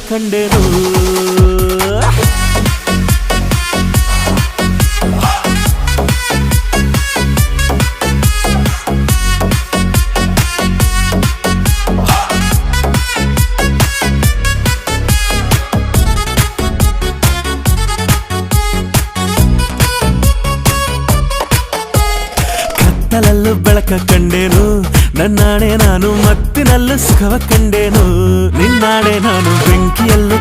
ಕಂಡೆನು ಕತ್ತಲಲ್ಲೂ ಬೆಳಕ ಕಂಡೇನು ನನ್ನಾಣೆ ನಾನು ಮತ್ತಿನಲ್ಲೂ ಸುಖವ ಕಂಡೇನು ನಿನ್ನಾಣೆ ನಾನು ಬೆಂಕಿಯಲ್ಲೂ